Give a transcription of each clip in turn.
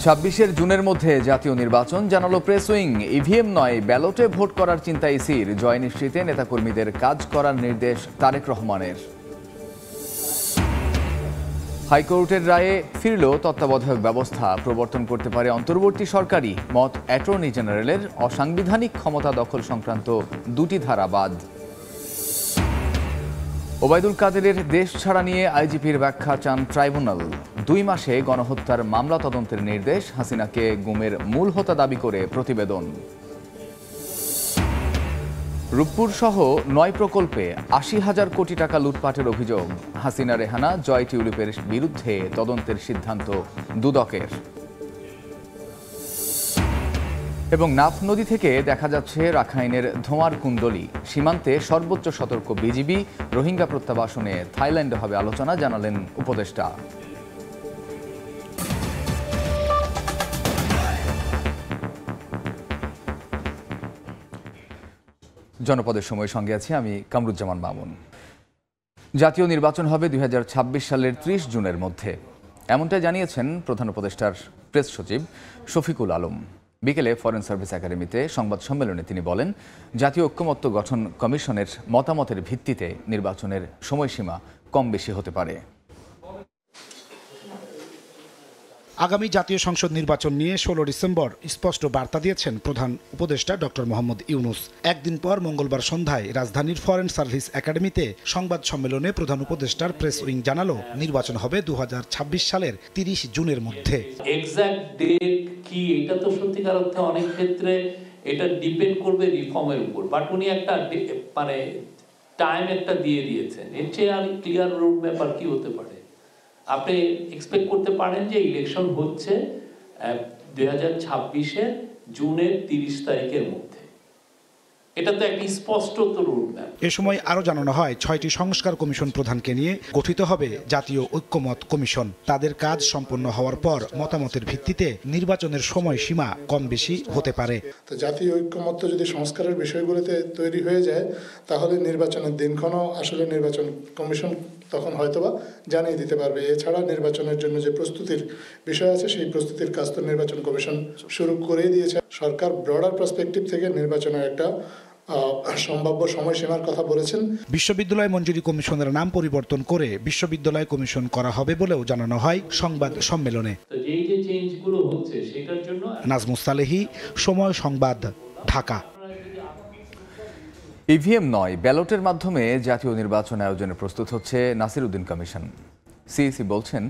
২৬ জুনের মধ্যে জাতীয় নির্বাচন জানালো প্রেস উইং। ইভিএম নয়, ব্যালটে ভোট করার চিন্তা ইসির। জয় নিশ্চিতে নেতাকর্মীদের কাজ করার নির্দেশ তারেক রহমানের। হাইকোর্টের রায়ে ফিরল তত্ত্বাবধায়ক ব্যবস্থা। প্রবর্তন করতে পারে অন্তর্বর্তী সরকারই। মত অ্যাটর্নি জেনারেলের। অসাংবিধানিক ক্ষমতা দখল সংক্রান্ত দুটি ধারা বাদ। ওবায়দুল কাদেরের দেশ ছাড়া নিয়ে আইজিপির ব্যাখ্যা চান ট্রাইব্যুনাল। 2 মাসে গণহত্যার মামলা তদন্তের নির্দেশ। হাসিনাকে গুমের মূল হোতা দাবি করে প্রতিবেদন। রূপপুর সহ 9 প্রকল্পে 80,000 কোটি টাকা লুটপাটের অভিযোগ। হাসিনা রেহানা জয় টিউলিপের বিরুদ্ধে তদন্তের সিদ্ধান্ত দুদকের। এবং নাফ নদী থেকে দেখা যাচ্ছে রাখাইনের ধোঁয়ার কুণ্ডলী। সীমান্তে সর্বোচ্চ সতর্ক বিজিবি। রোহিঙ্গা প্রত্যাবাসনে থাইল্যান্ডে হবে আলোচনা, জানালেন উপদেষ্টা। জনপদের সময় সঙ্গে আছি আমি কামরুজ্জামান মামুন। জাতীয় নির্বাচন হবে 2026 সালের 30 জুনের মধ্যে, এমনটাই জানিয়েছেন প্রধান উপদেষ্টার প্রেস সচিব শফিকুল আলম। বিকেলে ফরেন সার্ভিস একাডেমিতে সংবাদ সম্মেলনে তিনি বলেন, জাতীয় ঐক্যমত্য গঠন কমিশনের মতামতের ভিত্তিতে নির্বাচনের সময়সীমা কম বেশি হতে পারে। আগামী জাতীয় সংসদ নির্বাচন নিয়ে 16 ডিসেম্বর স্পষ্ট বার্তা দিয়েছেন প্রধান উপদেষ্টা ডক্টর মোহাম্মদ ইউনূস। একদিন পর মঙ্গলবার সন্ধ্যায় রাজধানীর ফরেন সার্ভিস একাডেমিতে সংবাদ সম্মেলনে প্রধান উপদেষ্টার প্রেস উইং জানালো, নির্বাচন হবে 2026 সালের 30 জুনের মধ্যে। এক্সাক্ট ডেট কি এটা তো সত্যিকার অর্থে অনেক ক্ষেত্রে এটা ডিপেন্ড করবে রিফর্মের উপর, বাট উনি একটা মানে টাইম একটা দিয়ে দিয়েছেন। এর চেয়ে আর ক্লিয়ার রোড ম্যাপ আর কি হতে পারে? আপনি এক্সপেক্ট করতে পারেন যে ইলেকশন হচ্ছে 2026-এর জুনের 30 তারিখের মধ্যে। এটা তো একটা স্পষ্ট রোড ম্যাপ। এ সময় আরও জানানো হয়, 6টি সংস্কার কমিশন প্রধানকে নিয়ে গঠিত হবে জাতীয় ঐক্যমত কমিশন। তাদের কাজ সম্পন্ন হওয়ার পর মতামতের ভিত্তিতে নির্বাচনের সময়সীমা কম বেশি হতে পারে। তো জাতীয় ঐক্যমত্য যদি সংস্কারের বিষয়গুলোতে তৈরি হয়ে যায়, তাহলে নির্বাচনের দিনক্ষণও আসলে নির্বাচন কমিশন তখন হয়তোবা জানিয়ে দিতে পারবে। এছাড়া নির্বাচনের জন্য যে প্রস্তুতির বিষয় আছে, সেই প্রস্তুতির কাজ তো নির্বাচন কমিশন শুরু করে দিয়েছে। সরকার ব্রডার পার্সপেক্টিভ থেকে নির্বাচনের একটা সম্ভাব্য সময়সীমার কথা বলেছেন। বিশ্ববিদ্যালয় মঞ্জুরি কমিশনের নাম পরিবর্তন করে বিশ্ববিদ্যালয় কমিশন করা হবে বলেও জানানো হয় সংবাদ সম্মেলনে। নাজমুস সালেহী, সময় সংবাদ, ঢাকা। ইভিএম নয়, ব্যালটের মাধ্যমে জাতীয় নির্বাচন আয়োজনে প্রস্তুত হচ্ছে নাসিরউদ্দিন কমিশন। সিইসি বলছেন,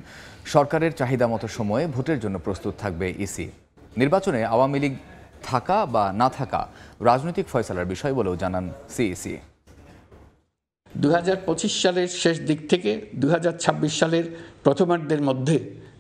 সরকারের চাহিদা মতো সময়ে ভোটের জন্য প্রস্তুত থাকবে ইসি। নির্বাচনে আওয়ামী লীগ থাকা বা না থাকা রাজনৈতিক ফয়সালার বিষয় বলেও জানান সিইসি। 2025 সালের শেষ দিক থেকে 2026 সালের প্রথমার্ধের মধ্যে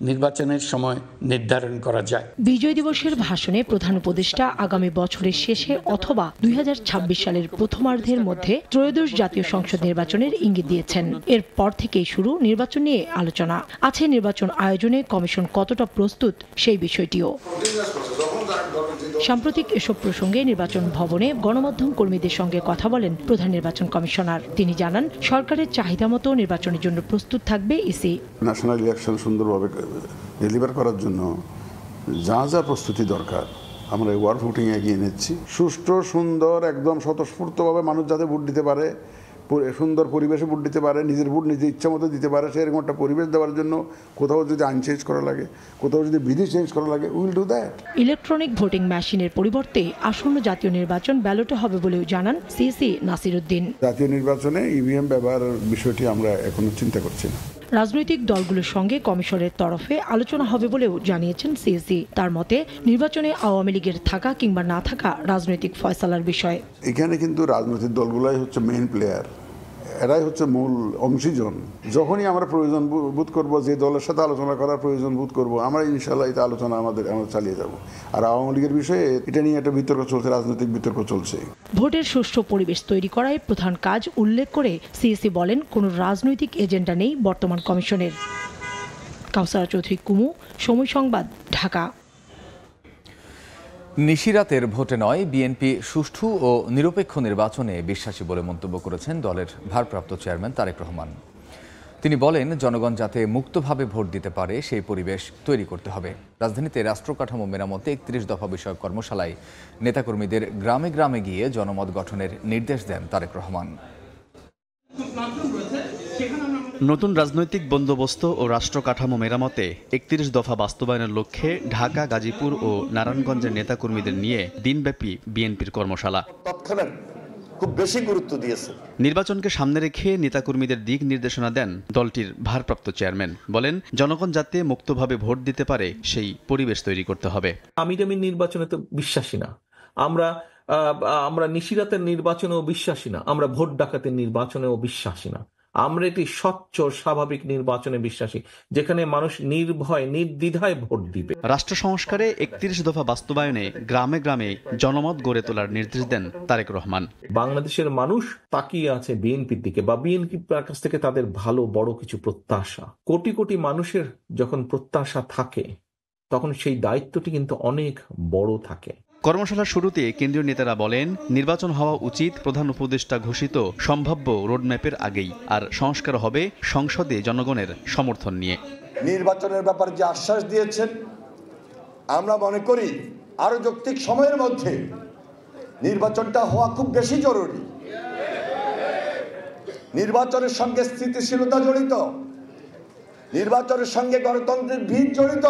নির্বাচনের সময় নির্ধারণ করা যায়। বিজয় দিবসের ভাষণে প্রধান উপদেষ্টা আগামী বছরের শেষে অথবা 2026 সালের প্রথমার্ধের মধ্যে ত্রয়োদশ জাতীয় সংসদ নির্বাচনের ইঙ্গিত দিয়েছেন। এরপর থেকেই শুরু নির্বাচন নিয়ে আলোচনা। আছে নির্বাচন আয়োজনে কমিশন কতটা প্রস্তুত সেই বিষয়টিও। সাম্প্রতিক এসব প্রসঙ্গে নির্বাচন ভবনে গণমাধ্যম কর্মীদের সঙ্গে কথা বলেন প্রধান নির্বাচন কমিশনার। তিনি জানান, সরকারের চাহিদা মতো নির্বাচনের জন্য প্রস্তুত থাকবে ইসি। ন্যাশনাল ইলেকশন সুন্দরভাবে ডেলিভার করার জন্য যা যা প্রস্তুতি দরকার আমরা ওয়ার ভোটিং এগিয়ে নিচ্ছি। সুষ্ঠু, সুন্দর, একদম স্বতঃস্ফূর্তভাবে মানুষ যাতে ভোট দিতে পারে, সুন্দর পরিবেশে ভোট দিতে পারে, নিজের ভোট নিজের ইচ্ছা মতো দিতে পারে, সেরকম একটা পরিবেশ দেওয়ার জন্য কোথাও যদি আইন চেঞ্জ করা লাগে, কোথাও যদি বিধি চেঞ্জ করা লাগে, will do that. Electronic voting মেশিনের পরিবর্তে আসন্ন জাতীয় নির্বাচন ব্যালটে হবে বলেও জানান সিইসি নাসিরউদ্দিন। জাতীয় নির্বাচনে ইভিএম ব্যবহারের বিষয়টি আমরা এখনো চিন্তা করছি না। রাজনৈতিক দলগুলোর সঙ্গে কমিশনের তরফে আলোচনা হবে বলেও জানিয়েছেন সিইসি। তার মতে, নির্বাচনে আওয়ামী লীগের থাকা কিংবা না থাকা রাজনৈতিক ফয়সালার বিষয়। এখানে কিন্তু রাজনৈতিক দলগুলাই হচ্ছে মেইন প্লেয়ার, এরাই হচ্ছে মূল অংশীজন। যখনই আমরা প্রয়োজন বোধ করব, যে দলের সাথে আলোচনা করার প্রয়োজন বোধ করব, আমরা ইনশাল্লাহ এটা আলোচনা আমরা চালিয়ে যাব। আর আওয়ামী লীগের বিষয়ে এটা নিয়ে একটা বিতর্ক চলছে, রাজনৈতিক বিতর্ক চলছে। ভোটের সুষ্ঠু পরিবেশ তৈরি করাই প্রধান কাজ উল্লেখ করে সিইসি বলেন, কোনো রাজনৈতিক এজেন্ডা নেই বর্তমান কমিশনের। কাউসারা চৌধুরী কুমু, সময় সংবাদ, ঢাকা। নিশিরাতের ভোটে নয়, বিএনপি সুষ্ঠু ও নিরপেক্ষ নির্বাচনে বিশ্বাসী বলে মন্তব্য করেছেন দলের ভারপ্রাপ্ত চেয়ারম্যান তারেক রহমান। তিনি বলেন, জনগণ যাতে মুক্তভাবে ভোট দিতে পারে সেই পরিবেশ তৈরি করতে হবে। রাজধানীতে রাষ্ট্র কাঠামো মেরামতে 31 দফা বিষয়ক কর্মশালায় নেতাকর্মীদের গ্রামে গ্রামে গিয়ে জনমত গঠনের নির্দেশ দেন তারেক রহমান। নতুন রাজনৈতিক বন্দোবস্ত ও রাষ্ট্র কাঠামো মেরামতে 31 দফা বাস্তবায়নের লক্ষ্যে ঢাকা, গাজীপুর ও নারায়ণগঞ্জের নেতাকর্মীদের নিয়ে দিনব্যাপী বিএনপির কর্মশালা খুব বেশি গুরুত্ব দিয়েছে। নির্বাচনকে সামনে রেখে নেতাকর্মীদের দিক নির্দেশনা দেন দলটির ভারপ্রাপ্ত চেয়ারম্যান। বলেন, জনগণ যাতে মুক্তভাবে ভোট দিতে পারে সেই পরিবেশ তৈরি করতে হবে। আমি নির্বাচনে তো বিশ্বাসী না, আমরা নিশিরাতের নির্বাচনেও বিশ্বাসী না, আমরা ভোট ডাকাতের নির্বাচনেও বিশ্বাসী না। আমরা একটি স্বচ্ছ স্বাভাবিক নির্বাচনে বিশ্বাসী, যেখানে মানুষ নির্ভয় নির্দ্বিধায় ভোট দিবে। রাষ্ট্র সংস্কারে 31 দফা বাস্তবায়নে গ্রামে গ্রামে জনমত গড়ে তোলার নির্দেশ দেন তারেক রহমান। বাংলাদেশের মানুষ তাকিয়ে আছে বিএনপির দিকে, বা বিএনপির কাছ থেকে তাদের ভালো বড় কিছু প্রত্যাশা। কোটি কোটি মানুষের যখন প্রত্যাশা থাকে তখন সেই দায়িত্বটি কিন্তু অনেক বড় থাকে। কর্মশালার শুরুতে কেন্দ্রীয় নেতারা বলেন, নির্বাচন হওয়া উচিত প্রধান উপদেষ্টা ঘোষিত সম্ভাব্য রোডম্যাপের আগেই, আর সংস্কার হবে সংসদে জনগণের সমর্থন নিয়ে। নির্বাচনের ব্যাপারে যে আশ্বাস দিয়েছেন, আমরা মনে করি আরো যৌক্তিক সময়ের মধ্যে নির্বাচনটা হওয়া খুব বেশি জরুরি। নির্বাচনের সঙ্গে স্থিতিশীলতা জড়িত, নির্বাচনের সঙ্গে গণতন্ত্রের ভিত জড়িত।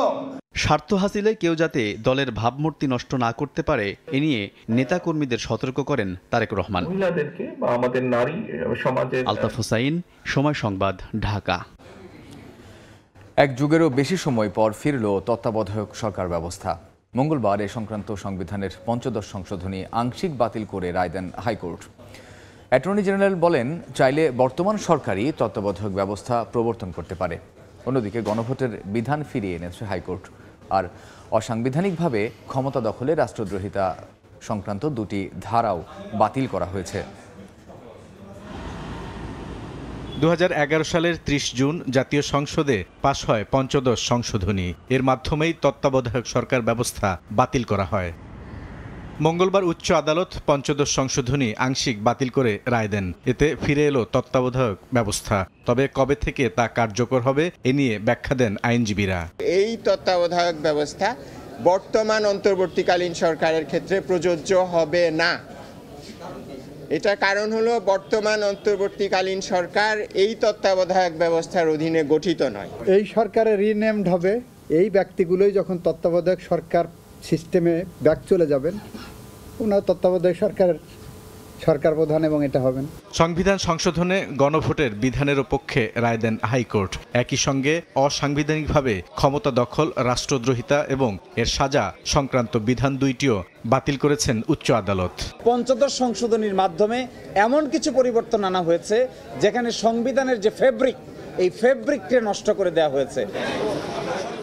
স্বার্থ হাসিলে কেউ যাতে দলের ভাবমূর্তি নষ্ট না করতে পারে এ নিয়ে নেতাকর্মীদের সতর্ক করেন তারেক রহমান। মহিলাদেরকে বা আমাদের নারী সমাজের। আলতাফ হোসাইন, সময় সংবাদ, ঢাকা। এক যুগেরও বেশি সময় পর ফিরল তত্ত্বাবধায়ক সরকার ব্যবস্থা। মঙ্গলবার এ সংক্রান্ত সংবিধানের ৫৫ সংশোধনী আংশিক বাতিল করে রায় দেন হাইকোর্ট। অ্যাটর্নি জেনারেল বলেন, চাইলে বর্তমান সরকারই তত্ত্বাবধায়ক ব্যবস্থা প্রবর্তন করতে পারে। অন্যদিকে গণভোটের বিধান ফিরিয়ে এনেছে হাইকোর্ট। আর অসাংবিধানিকভাবে ক্ষমতা দখলে রাষ্ট্রদ্রোহিতা সংক্রান্ত দুটি ধারাও বাতিল করা হয়েছে। ২০১১ সালের ৩০ জুন জাতীয় সংসদে পাশ হয় পঞ্চদশ সংশোধনী। এর মাধ্যমেই তত্ত্বাবধায়ক সরকার ব্যবস্থা বাতিল করা হয়। মঙ্গলবার উচ্চ আদালত পঞ্চদশ সংশোধনী আংশিক বাতিল করে রায় দেন। এতে ফিরে এলো তত্ত্বাবধায়ক ব্যবস্থা। তবে কবে থেকে তা কার্যকর হবে এ নিয়ে ব্যাখ্যা দেন আইনজীবীরা। এই তত্ত্বাবধায়ক ব্যবস্থা বর্তমান অন্তর্বর্তীকালীন সরকারের ক্ষেত্রে প্রযোজ্য হবে না। এটার কারণ হলো, বর্তমান অন্তর্বর্তীকালীন সরকার এই তত্ত্বাবধায়ক ব্যবস্থার অধীনে গঠিত নয়। এই সরকারে রিনেমড হবে। এই ব্যক্তিগুলোই যখন তত্ত্বাবধায়ক সরকার সিস্টেমে ব্যাক চলে যাবেন, ওনার তত্ত্বাবধায়ক সরকার প্রধান এবং এটা হবেন। সংবিধান সংশোধনে গণভোটের বিধানের পক্ষে রায় দেন হাইকোর্ট। একই সঙ্গে অসাংবিধানিকভাবে ক্ষমতা দখল, রাষ্ট্রদ্রোহিতা এবং এর সাজা সংক্রান্ত বিধান দুইটিও বাতিল করেছেন উচ্চ আদালত। পঞ্চদশ সংশোধনীর মাধ্যমে এমন কিছু পরিবর্তন আনা হয়েছে যেখানে সংবিধানের যে ফেব্রিক, এই ফেব্রিককে নষ্ট করে দেওয়া হয়েছে।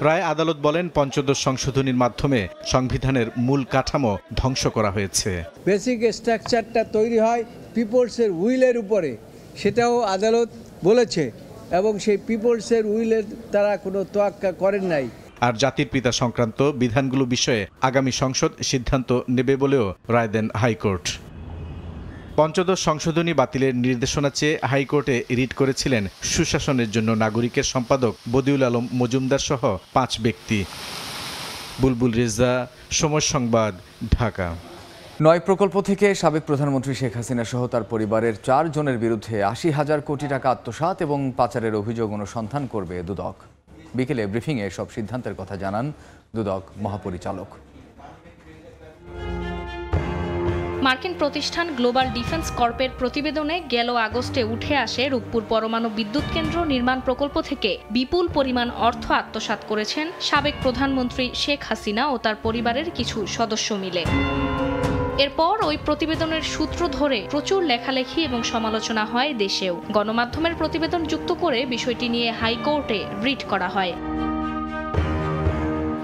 রায় আদালত বলেন, পঞ্চদশ সংশোধনীর মাধ্যমে সংবিধানের মূল কাঠামো ধ্বংস করা হয়েছে। বেসিক স্ট্রাকচারটা তৈরি হয় পিপলসের উইলের উপরে, সেটাও আদালত বলেছে, এবং সেই পিপলসের উইলের তারা কোনো তোয়াক্কা করেন নাই। আর জাতির পিতা সংক্রান্ত বিধানগুলো বিষয়ে আগামী সংসদ সিদ্ধান্ত নেবে বলেও রায় দেন হাইকোর্ট। পঞ্চদশ সংশোধনী বাতিলের নির্দেশনা চেয়ে হাইকোর্টে রিট করেছিলেন সুশাসনের জন্য নাগরিকের সম্পাদক বদিউল আলম মজুমদার সহ 5 ব্যক্তি। বুলবুল রেজা, সময় সংবাদ, ঢাকা। 9 প্রকল্প থেকে সাবেক প্রধানমন্ত্রী শেখ হাসিনা সহ তার পরিবারের 4 জনের বিরুদ্ধে 80,000 কোটি টাকা আত্মসাৎ এবং পাচারের অভিযোগ অনুসন্ধান করবে দুদক। বিকেলে ব্রিফিংয়ে সব সিদ্ধান্তের কথা জানান দুদক মহাপরিচালক। মার্কিন প্রতিষ্ঠান গ্লোবাল ডিফেন্স কর্পের প্রতিবেদনে গেল আগস্টে উঠে আসে রূপপুর পরমাণু বিদ্যুৎ কেন্দ্র নির্মাণ প্রকল্প থেকে বিপুল পরিমাণ অর্থ আত্মসাৎ করেছেন সাবেক প্রধানমন্ত্রী শেখ হাসিনা ও তার পরিবারের কিছু সদস্য মিলে। এরপর ওই প্রতিবেদনের সূত্র ধরে প্রচুর লেখালেখি এবং সমালোচনা হয় দেশেও। গণমাধ্যমের প্রতিবেদন যুক্ত করে বিষয়টি নিয়ে হাইকোর্টে রিট করা হয়।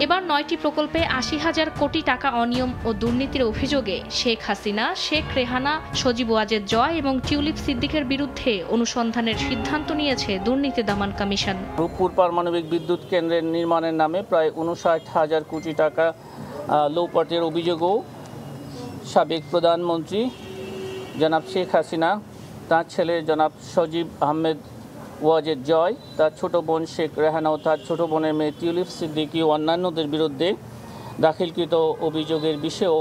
এবার 9টি প্রকল্পে 80,000 কোটি টাকা অনিয়ম ও দুর্নীতির অভিযোগে শেখ হাসিনা, শেখ রেহানা, সজীব ওয়াজেদ জয় এবং টিউলিপ সিদ্দিকের বিরুদ্ধে অনুসন্ধানের সিদ্ধান্ত নিয়েছে দুর্নীতি দমন কমিশন। রূপপুর পারমাণবিক বিদ্যুৎ কেন্দ্রের নির্মাণের নামে প্রায় 59,000 কোটি টাকা লোপাটের অভিযোগও সাবেক প্রধানমন্ত্রী জনাব শেখ হাসিনা, তাঁর ছেলে জনাব সজীব আহমেদ ওয়াজেদ জয়, তার ছোট বোন শেখ রেহানা ও তার ছোট বোনের মেয়ে টিউলিপ সিদ্দিকী ও অন্যান্যদের বিরুদ্ধে দাখিলকৃত অভিযোগের বিষয়েও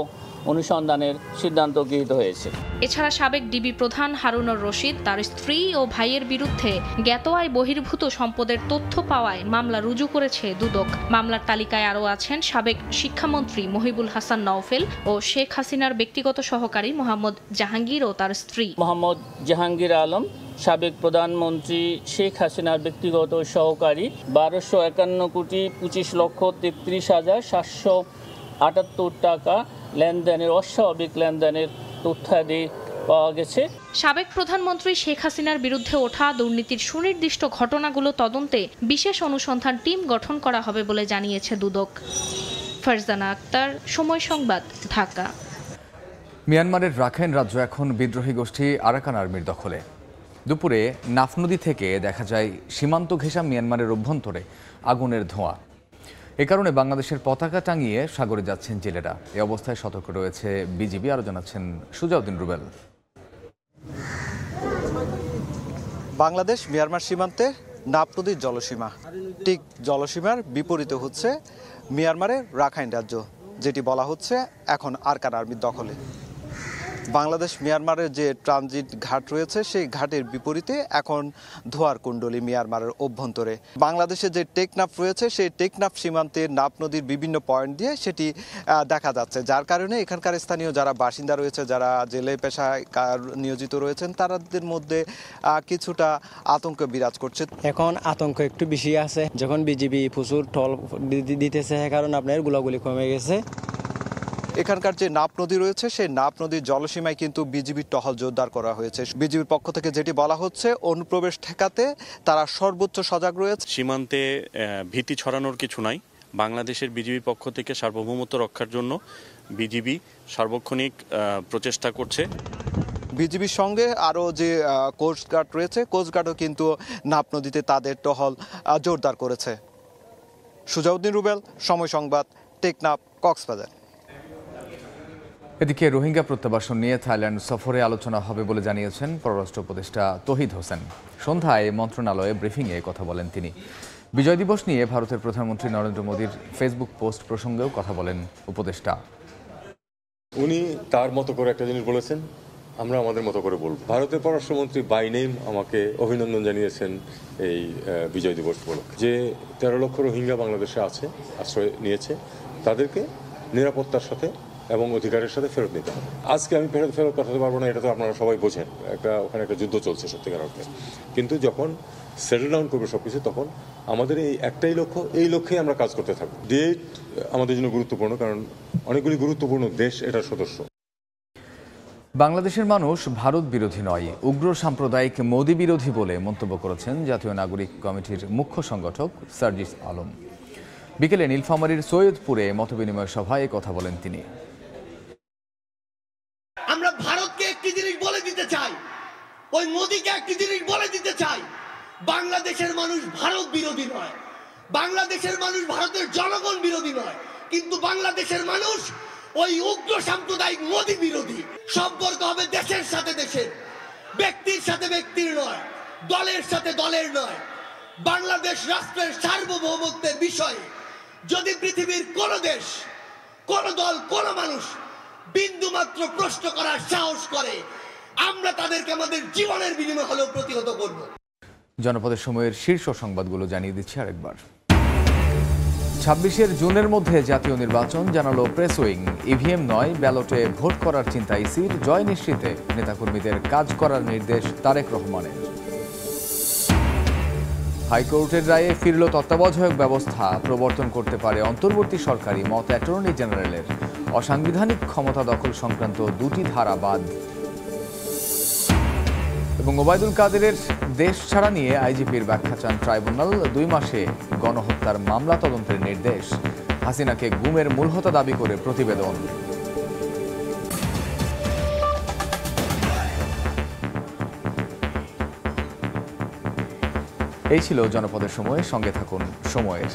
অনুসন্ধানের সিদ্ধান্ত গৃহীত হয়েছে। এছাড়া সাবেক ডিবি প্রধান হারুনুর রশিদ, তার স্ত্রী ও ভাইয়ের বিরুদ্ধে জ্ঞাত আয় বহির্ভূত সম্পদের তথ্য পাওয়ায় মামলা রুজু করেছে দুদক। মামলার তালিকায় আরও আছেন সাবেক শিক্ষামন্ত্রী মহিবুল হাসান নওফেল ও শেখ হাসিনার ব্যক্তিগত সহকারী মোহাম্মদ জাহাঙ্গীর ও তার স্ত্রী। মোহাম্মদ জাহাঙ্গীর আলম, সাবেক প্রধানমন্ত্রী শেখ হাসিনার ব্যক্তিগত সহকারী, ১২৫১,২৫,৩৩,৭78 টাকা লেনদেনের অস্বাভাবিক লেনদেনের তথ্যাদি পাওয়া গেছে। সাবেক প্রধানমন্ত্রী শেখ হাসিনার বিরুদ্ধে ওঠা দুর্নীতির সুনির্দিষ্ট ঘটনাগুলো তদন্তে বিশেষ অনুসন্ধান টিম গঠন করা হবে বলে জানিয়েছে দুদক। ফারজানা আক্তার, সময় সংবাদ, ঢাকা। মিয়ানমারের রাখাইন রাজ্য এখন বিদ্রোহী গোষ্ঠী আরাকান আর্মির দখলে। দুপুরে নাফ নদী থেকে দেখা যায় সীমান্ত ঘেঁষা মিয়ানমারের অভ্যন্তরে আগুনের ধোঁয়া। এ কারণে বাংলাদেশের পতাকা টাঙিয়ে সাগরে যাচ্ছেন জেলেরা। এ অবস্থায় সতর্ক রয়েছে বিজিবি। আরও জানাচ্ছেন সুজাউদ্দিন রুবেল। বাংলাদেশ মিয়ানমার সীমান্তে নাফ নদীর জলসীমা, ঠিক জলসীমার বিপরীতে হচ্ছে মিয়ানমারের রাখাইন রাজ্য, যেটি বলা হচ্ছে এখন আরাকান আর্মির দখলে। বাংলাদেশ মিয়ানমারের যে ট্রানজিট ঘাট রয়েছে সেই ঘাটের বিপরীতে এখন ধোয়ার কুণ্ডলী মিয়ানমারের অভ্যন্তরে। বাংলাদেশে যে টেকনাফ রয়েছে সেই টেকনাফ সীমান্তের নাফ নদীর বিভিন্ন পয়েন্ট দিয়ে সেটি দেখা যাচ্ছে, যার কারণে এখানকার স্থানীয় যারা বাসিন্দা রয়েছে, যারা জেলে পেশায় নিয়োজিত রয়েছেন, তাদের মধ্যে কিছুটা আতঙ্ক বিরাজ করছে। এখন আতঙ্ক একটু বেশি আছে, যখন বিজিবি প্রচুর টল দিতেছে, কারণ আপনার গোলাগুলি কমে গেছে। এখানকার যে নাফ নদী রয়েছে সেই নাফ নদীর জলসীমায় কিন্তু বিজিবির টহল জোরদার করা হয়েছে। বিজিবির পক্ষ থেকে যেটি বলা হচ্ছে, অনুপ্রবেশ ঠেকাতে তারা সর্বোচ্চ সজাগ রয়েছে। সীমান্তে ভীতি ছড়ানোর কিছু নাই। বাংলাদেশের বিজিবির পক্ষ থেকে সার্বভৌমত্ব রক্ষার জন্য বিজিবি সার্বক্ষণিক প্রচেষ্টা করছে। বিজিবির সঙ্গে আরও যে কোস্টগার্ড রয়েছে, কোস্টগার্ডও কিন্তু নাফ নদীতে তাদের টহল জোরদার করেছে। সুজাউদ্দিন রুবেল, সময় সংবাদ, টেকনাফ, কক্সবাজার। এদিকে রোহিঙ্গা প্রত্যাবাসন নিয়ে থাইল্যান্ড সফরে আলোচনা হবে বলে জানিয়েছেন পররাষ্ট্র উপদেষ্টা তৌহিদ হোসেন। সন্ধ্যায় মন্ত্রণালয়ে ব্রিফিংয়ে কথা বলেন তিনি। বিজয় দিবস নিয়ে ভারতের প্রধানমন্ত্রী নরেন্দ্র মোদীর ফেসবুক পোস্ট প্রসঙ্গেও কথা বলেন উপদেষ্টা। উনি তার মতো করে একটা জিনিস বলেছেন, আমরা আমাদের মতো করে বলব। ভারতের পররাষ্ট্রমন্ত্রী বাই নেম আমাকে অভিনন্দন জানিয়েছেন এই বিজয় দিবস উপলক্ষে, যে 13 লক্ষ রোহিঙ্গা বাংলাদেশে আছে, আশ্রয় নিয়েছে, তাদেরকে নিরাপত্তার সাথে এবং অধিকারের সাথে ফেরত নিতে হবে। আজকে আমি ফেরত পাঠাতে পারবো না, এটা তো আপনারা সবাই বোঝেন। ওখানে একটা যুদ্ধ চলছে সত্যিকার অর্থে, কিন্তু যখন সেটেল ডাউন করবে সবকিছু, তখন আমাদের এই একটাই লক্ষ্য, এই লক্ষ্যেই আমরা কাজ করতে থাকবো। ডেট আমাদের জন্য গুরুত্বপূর্ণ, কারণ অনেকগুলি গুরুত্বপূর্ণ দেশ এটার সদস্য। বাংলাদেশের মানুষ ভারত বিরোধী নয়, উগ্র সাম্প্রদায়িক মোদী বিরোধী বলে মন্তব্য করেছেন জাতীয় নাগরিক কমিটির মুখ্য সংগঠক সার্জিস আলম। বিকেলে নীলফামারীর সৈয়দপুরে মতবিনিময় সভায় কথা বলেন তিনি। আমরা ভারতকে একটি জিনিস বলে দিতে চাই, ওই মোদীকে একটি জিনিস বলে দিতে চাই, বাংলাদেশের মানুষ ভারত বিরোধী নয়, বাংলাদেশের মানুষ ভারতের জনগণ বিরোধী নয়, কিন্তু বাংলাদেশের মানুষ ওই উগ্র সাম্প্রদায়িক মোদী বিরোধী। সম্পর্ক হবে দেশের সাথে দেশের, ব্যক্তির সাথে ব্যক্তির নয়, দলের সাথে দলের নয়। বাংলাদেশ রাষ্ট্রের সার্বভৌমত্বের বিষয়ে যদি পৃথিবীর কোন দেশ, কোন দল, কোন মানুষ বিন্দুমাত্র প্রশ্ন করার সাহস করে, আমরা তাদেরকে আমাদের জীবনের বিনিময়ে হলেও প্রতিহত করব। জনপদের সময়ের শীর্ষ সংবাদগুলো জানিয়ে দিচ্ছি আরেকবার। 26 জুনের মধ্যে জাতীয় নির্বাচন, জানালো প্রেস উইং। ইভিএম নয়, ব্যালটে ভোট করার চিন্তা ইসির। জয় নিশ্চিতে নেতাকর্মীদের কাজ করার নির্দেশ তারেক রহমানের। হাইকোর্টের রায়ে ফিরল তত্ত্বাবধায়ক ব্যবস্থা, প্রবর্তন করতে পারে অন্তর্বর্তী সরকারি, মত অ্যাটর্নি জেনারেলের। অসাংবিধানিক ক্ষমতা দখল সংক্রান্ত 2টি ধারা বাদ। এবং ওবায়দুল কাদেরের দেশ ছাড়া নিয়ে আইজিপির ব্যাখ্যা চান ট্রাইব্যুনাল। 2 মাসে গণহত্যার মামলা তদন্তের নির্দেশ। হাসিনাকে গুমের মূল হোতা দাবি করে প্রতিবেদন। এই ছিল জনপদের সময়। সঙ্গে থাকুন সময়ের।